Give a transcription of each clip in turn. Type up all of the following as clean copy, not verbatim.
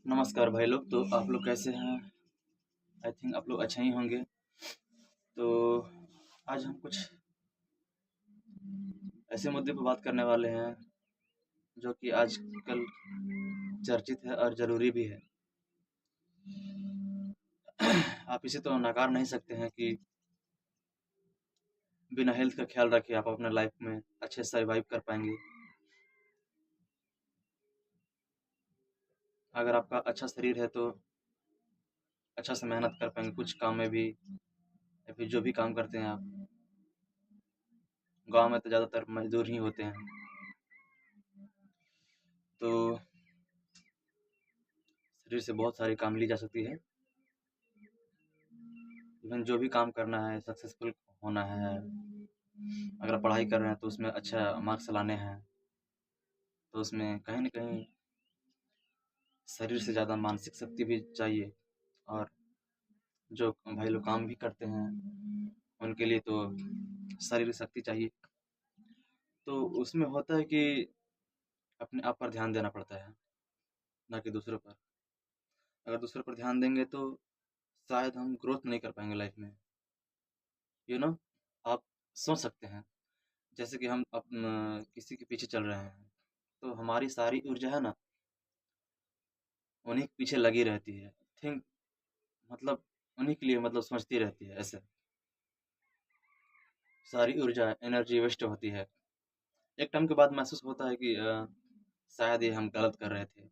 नमस्कार भाई लोग। तो आप लोग कैसे हैं? आई थिंक आप लोग अच्छे ही होंगे। तो आज हम कुछ ऐसे मुद्दे पर बात करने वाले हैं जो कि आजकल चर्चित है और ज़रूरी भी है। आप इसे तो नकार नहीं सकते हैं कि बिना हेल्थ का ख्याल रखे आप अपने लाइफ में अच्छे से सर्वाइव कर पाएंगे। अगर आपका अच्छा शरीर है तो अच्छा से मेहनत कर पाएंगे कुछ काम में भी, या फिर जो भी काम करते हैं आप। गांव में तो ज़्यादातर मजदूर ही होते हैं। तो शरीर से बहुत सारी काम ली जा सकती है। इवन जो भी काम करना है, सक्सेसफुल होना है, अगर पढ़ाई कर रहे हैं तो उसमें अच्छा मार्क्स लाने हैं, तो उसमें कहीं न कहीं शरीर से ज़्यादा मानसिक शक्ति भी चाहिए। और जो भाई लोग काम भी करते हैं, उनके लिए तो शारीरिक शक्ति चाहिए। तो उसमें होता है कि अपने आप पर ध्यान देना पड़ता है, ना कि दूसरों पर। अगर दूसरों पर ध्यान देंगे तो शायद हम ग्रोथ नहीं कर पाएँगे लाइफ में। यू नो आप सोच सकते हैं, जैसे कि हम किसी के पीछे चल रहे हैं, तो हमारी सारी ऊर्जा है ना, उन्हीं के पीछे लगी रहती है। थिंक मतलब उन्हीं के लिए सोचती रहती है ऐसे। सारी ऊर्जा, एनर्जी वेस्ट होती है। एक टाइम के बाद महसूस होता है कि शायद ये हम गलत कर रहे थे।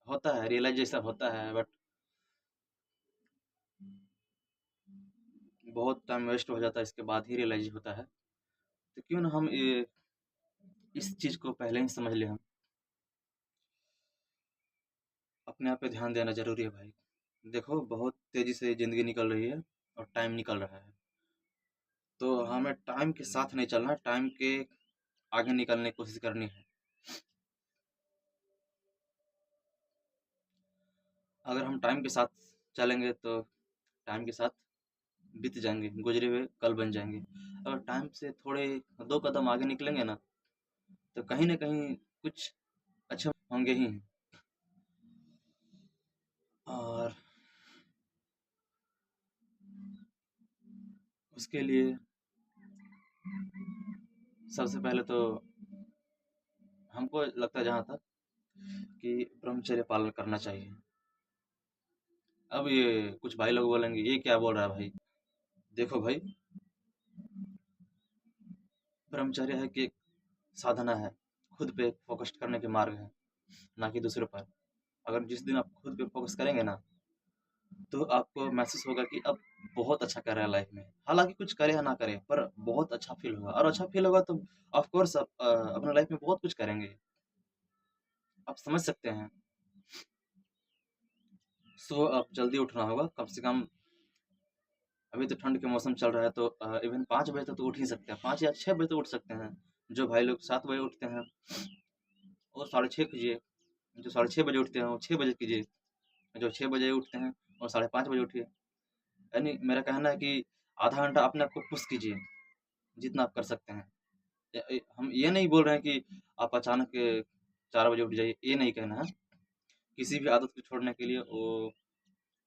होता है, रियलाइज़ेशन होता है, बट बहुत टाइम वेस्ट हो जाता है, इसके बाद ही रियलाइज़ होता है। तो क्यों ना हम इस चीज़ को पहले ही समझ लें हम। अपने आप पे ध्यान देना ज़रूरी है भाई। देखो बहुत तेज़ी से ज़िंदगी निकल रही है और टाइम निकल रहा है। तो हमें टाइम के साथ नहीं चलना है, टाइम के आगे निकलने की कोशिश करनी है। अगर हम टाइम के साथ चलेंगे तो टाइम के साथ बीत जाएँगे, गुज़रे हुए कल बन जाएँगे। अगर टाइम से थोड़े 2 कदम आगे निकलेंगे ना, तो कहीं न कहीं कुछ अच्छे होंगे ही। और उसके लिए सबसे पहले तो हमको लगता है जहाँ तक कि ब्रह्मचर्य पालन करना चाहिए। अब ये कुछ भाई लोग बोलेंगे, "ये क्या बोल रहा है भाई?" देखो भाई, ब्रह्मचर्य है कि एक साधना है, खुद पे फ़ोकस करने के मार्ग है, ना कि दूसरों पर। अगर जिस दिन आप खुद पे फ़ोकस करेंगे ना, तो आपको महसूस होगा कि अब बहुत अच्छा कर रहे हैं लाइफ में। हालाँकि कुछ करें या ना करें, पर बहुत अच्छा फ़ील होगा, और अच्छा फ़ील होगा तो ऑफ़ कोर्स आप अपने लाइफ में बहुत कुछ करेंगे। आप समझ सकते हैं। सो अब जल्दी उठना होगा, कम से कम अभी तो ठंड के मौसम चल रहा है, तो इवन 5 बजे तक तो उठ ही सकते हैं, 5 या 6 बजे तो उठ सकते हैं। जो भाई लोग 7 बजे उठते हैं, वो साढ़े 6 कीजिए। जो साढ़े 6 बजे उठते हैं, वो 6 बजे कीजिए। जो 6 बजे उठते हैं, वो साढ़े 5 बजे उठिए। यानी मेरा कहना है कि आधा घंटा अपने आप को पुश कीजिए, जितना आप कर सकते हैं। हम ये नहीं बोल रहे हैं कि आप अचानक 4 बजे उठ जाइए, ये नहीं कहना है। किसी भी आदत को छोड़ने के लिए वो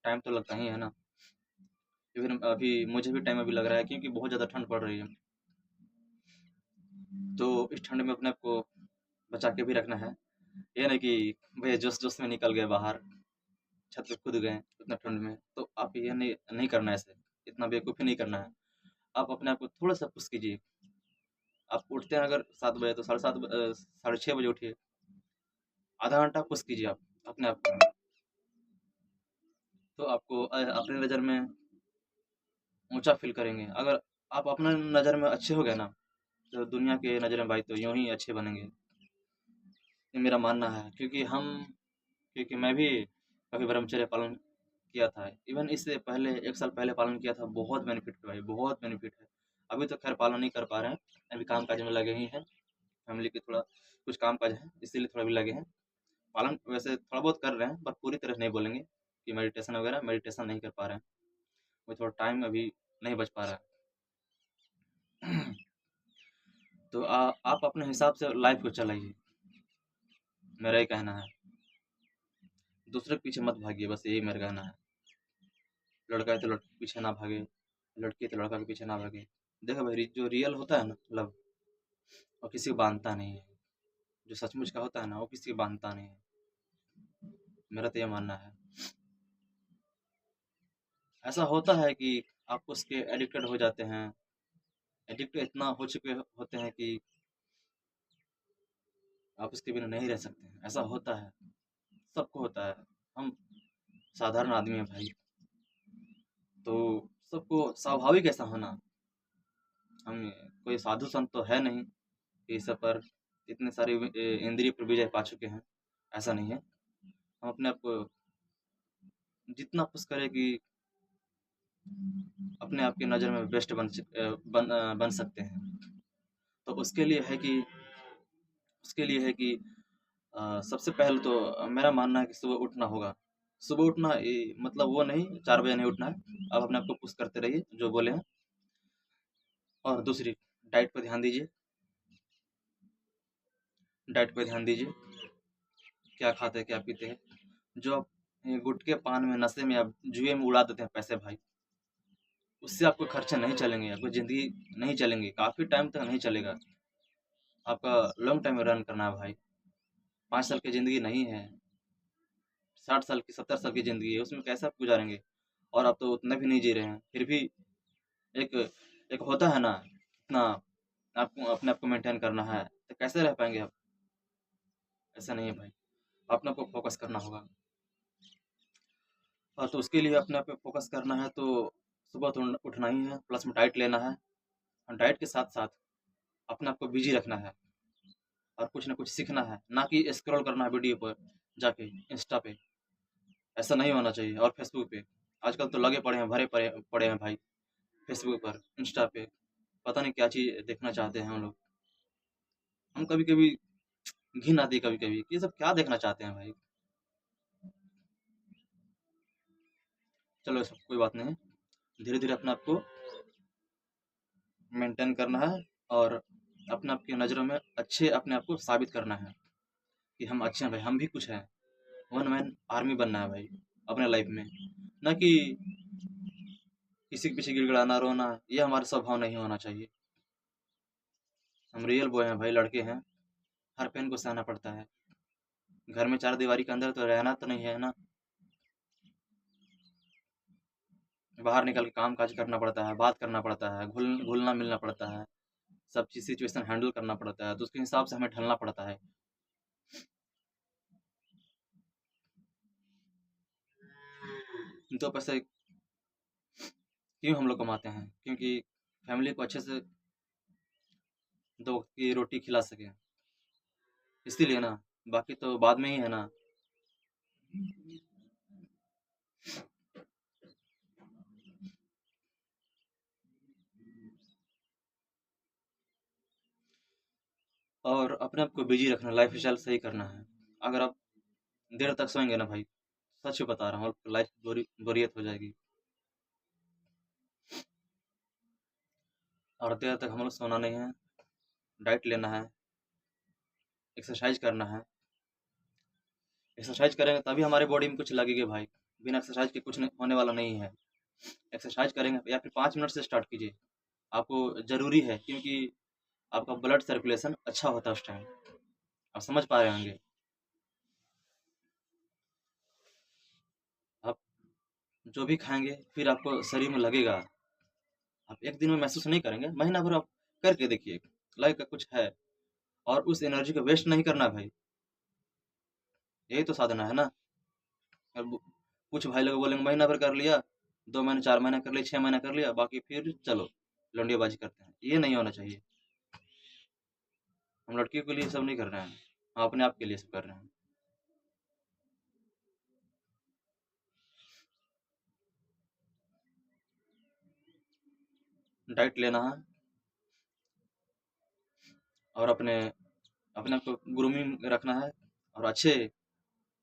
टाइम तो लगता ही है ना। इवन अभी मुझे भी टाइम अभी लग रहा है, क्योंकि बहुत ज़्यादा ठंड पड़ रही है। तो इस ठंड में अपने आप को बचा के भी रखना है। ये नहीं कि भैया जोश-जोश में निकल गए बाहर, छत पे कूद गए इतना ठंड में, तो आप ये नहीं नहीं करना है ऐसे, इतना बेवकूफ़ी नहीं करना है। आप अपने आप को थोड़ा-सा पुश कीजिए। आप उठते हैं अगर 7 बजे, तो साढ़े 6 बजे उठिए। आधा घंटा पुश कीजिए आप अपने आप को। तो आपको अपनी नज़र में ऊँचा फ़ील करेंगे। अगर आप अपने नज़र में अच्छे हो गए ना, तो दुनिया के नज़र में भाई तो यूँ ही अच्छे बनेंगे। ये मेरा मानना है, क्योंकि मैं भी कभी ब्रह्मचर्य पालन किया था। इवन इससे पहले 1 साल पहले पालन किया था, बहुत बेनिफिट है भाई, बहुत बेनिफिट है। अभी तो खैर पालन नहीं कर पा रहे हैं, अभी काम-काज में लगे ही हैं। फैमिली के थोड़ा कुछ काम-काज है, इसीलिए थोड़ा अभी लगे हैं। पालन वैसे थोड़ा बहुत कर रहे हैं, पर पूरी तरह नहीं बोलेंगे कि मेडिटेशन वगैरह मेडिटेशन नहीं कर पा रहे हैं। वो थोड़ा टाइम अभी नहीं बच पा रहा है। तो आप अपने हिसाब से लाइफ़ को चलाइए, मेरा ये कहना है। दूसरे के पीछे मत भागिए, बस यही मेरा कहना है। लड़का है तो लड़के के पीछे ना भागे, लड़की है तो लड़का के पीछे ना भागे। देखो भाई, जो रियल होता है ना लव, वो किसी को बांधता नहीं है। जो सचमुच का होता है ना, वो किसी को बांधता नहीं है। मेरा तो ये मानना है। ऐसा होता है कि आप उसके एडिक्टेड हो जाते हैं, एडिक्ट इतना हो चुके होते हैं कि आप उसके बिना नहीं रह सकते हैं। ऐसा होता है, सबको होता है। हम साधारण आदमी हैं भाई, तो सबको स्वाभाविक ऐसा होना। हम कोई साधु संत तो है नहीं कि इस सब पर इतने सारे इंद्रिय पर विजय पा चुके हैं। ऐसा नहीं है। हम अपने आप को जितना पुश करें कि अपने आप की नज़र में बेस्ट बन सकते हैं, तो उसके लिए है कि सबसे पहले तो मेरा मानना है कि सुबह उठना होगा। सुबह उठना मतलब वो नहीं, 4 बजे नहीं उठना है। आप अपने आप को पुश करते रहिए जो बोले हैं। और दूसरी, डाइट पर ध्यान दीजिए। डाइट पे ध्यान दीजिए, क्या खाते हैं क्या पीते हैं। जो आप गुटखे पान में नशे में आप जुए में उड़ा देते हैं पैसे भाई, उससे आपको खर्चे नहीं चलेंगे, आपकी ज़िंदगी नहीं चलेंगी, काफ़ी टाइम तक नहीं चलेगा। आपका लॉन्ग टाइम में रन करना है भाई। 5 साल की ज़िंदगी नहीं है, 60 साल की 70 साल की ज़िंदगी है, उसमें कैसे आप गुजारेंगे। और आप तो उतना भी नहीं जी रहे हैं, फिर भी एक एक होता है ना, इतना आपको अपने आप को मेंटेन करना है, तो कैसे रह पाएंगे आप। ऐसा नहीं है भाई, अपने आप को फोकस करना होगा। हाँ, तो उसके लिए अपने आप पे फोकस करना है तो सुबह तो उठना ही है, प्लस में डाइट लेना है। और डाइट के साथ साथ अपने आप को बिजी रखना है और कुछ ना कुछ सीखना है, ना कि स्क्रॉल करना है वीडियो पर जाके इंस्टा पे। ऐसा नहीं होना चाहिए। और फेसबुक पे आजकल तो लगे पड़े हैं, भरे पड़े पड़े हैं भाई। फेसबुक पर, इंस्टा पे पता नहीं क्या चीज़ देखना चाहते हैं हम लोग। हम कभी कभी घिन आती है, कभी कभी ये सब क्या देखना चाहते हैं भाई। चलो सब कोई बात नहीं, धीरे धीरे अपने आप को मेंटेन करना है और अपने आप की नज़रों में अच्छे अपने आप को साबित करना है कि हम अच्छे हैं भाई, हम भी कुछ हैं। वन मैन आर्मी बनना है भाई अपने लाइफ में, ना कि किसी के पीछे गिड़गिड़ाना रोना। ये हमारा स्वभाव नहीं होना चाहिए। हम रियल बॉय हैं भाई, लड़के हैं। हर पेन को सहना पड़ता है। घर में चार दीवारी के अंदर तो रहना तो नहीं है ना, बाहर निकल के काम काज करना पड़ता है, बात करना पड़ता है, घुलना मिलना पड़ता है, सब चीज़ सिचुएशन हैंडल करना पड़ता है, तो उसके हिसाब से हमें ढलना पड़ता है। तो पैसे क्यों हम लोग कमाते हैं? क्योंकि फैमिली को अच्छे से 2 वक्त की रोटी खिला सकें, इसीलिए ना। बाकी तो बाद में ही है ना। और अपने आप को बिजी रखना, लाइफ स्टाइल सही करना है। अगर आप देर तक सोएंगे ना भाई, सच बता रहा हूँ, लाइफ बोरियत हो जाएगी। और देर तक हम लोग सोना नहीं है, डाइट लेना है, एक्सरसाइज करना है। एक्सरसाइज करेंगे तभी हमारे बॉडी में कुछ लगेगा भाई, बिना एक्सरसाइज के कुछ नहीं होने वाला नहीं है। एक्सरसाइज करेंगे या फिर 5 मिनट से स्टार्ट कीजिए, आपको ज़रूरी है, क्योंकि आपका ब्लड सर्कुलेशन अच्छा होता है उस टाइम। आप समझ पा रहे होंगे। आप जो भी खाएंगे फिर आपको शरीर में लगेगा। आप एक दिन में महसूस नहीं करेंगे, महीना भर आप करके देखिए, लगेगा कुछ है। और उस एनर्जी को वेस्ट नहीं करना भाई, यही तो साधना है ना। अब कुछ भाई लोग बोलेंगे महीना भर कर लिया, 2 महीने 4 महीने कर लिया, 6 महीने कर लिया, बाकी फिर चलो लौंडियाबाजी करते हैं। ये नहीं होना चाहिए। हम लड़कियों के लिए सब नहीं कर रहे हैं, हम अपने आप के लिए सब कर रहे हैं। डाइट लेना है और अपने अपने आप को ग्रूमिंग रखना है और अच्छे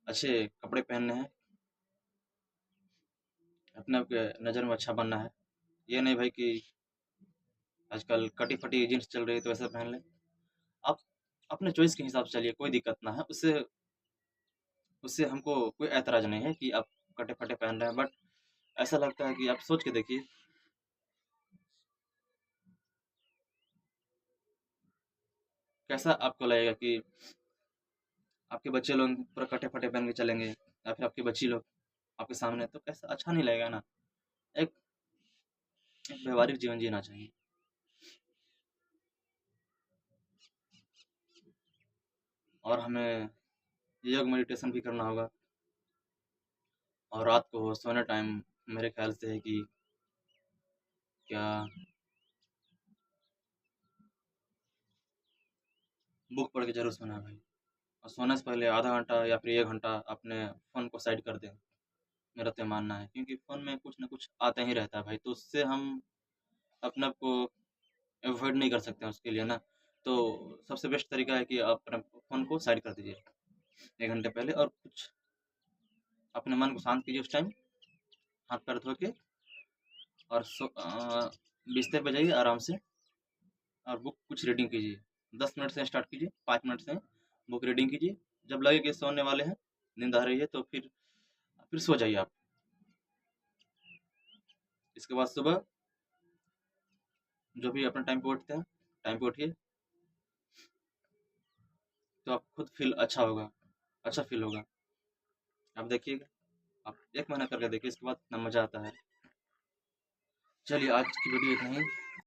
अच्छे कपड़े पहनने हैं, अपने आप के नज़र में अच्छा बनना है। ये नहीं भाई कि आजकल कटी फटी जीन्स चल रही है तो वैसे पहन ले। आप अपने चॉइस के हिसाब से चलिए, कोई दिक्कत ना है उससे। उससे हमको कोई ऐतराज़ नहीं है कि आप कटे-फटे पहन रहे हैं, बट ऐसा लगता है कि आप सोच के देखिए, कैसा आपको लगेगा कि आपके बच्चे लोग पूरा कटे-फटे पहन के चलेंगे या फिर आपकी बच्ची लोग आपके सामने, तो कैसा अच्छा नहीं लगेगा ना। एक एक व्यावहारिक जीवन जीना चाहिए। और हमें योग मेडिटेशन भी करना होगा। और रात को सोने टाइम मेरे ख्याल से है कि क्या बुक पढ़ के ज़रूर सोना है भाई। और सोने से पहले आधा घंटा या फिर 1 घंटा अपने फ़ोन को साइड कर दें, मेरा तो ये मानना है। क्योंकि फ़ोन में कुछ न कुछ आता ही रहता है भाई, तो उससे हम अपने आप को अवॉइड नहीं कर सकते हैं उसके लिए ना। तो सबसे बेस्ट तरीका है कि आप अपने फ़ोन को साइड कर दीजिए 1 घंटे पहले, और कुछ अपने मन को शांत कीजिए उस टाइम, हाथ-पैर धो के, और बिस्तर पे जाइए आराम से, और बुक कुछ रीडिंग कीजिए। 10 मिनट से स्टार्ट कीजिए, 5 मिनट से बुक रीडिंग कीजिए। जब लगे कि सोने वाले हैं, नींद आ रही है, तो फिर सो जाइए आप। इसके बाद सुबह जो भी अपने टाइम पे उठते हैं, टाइम पे उठिए, तो आप खुद फ़ील अच्छा होगा, अच्छा फ़ील होगा। आप देखिएगा, आप 1 महीना करके देखिए, इसके बाद इतना मज़ा आता है। चलिए, आज की वीडियो इतना ही।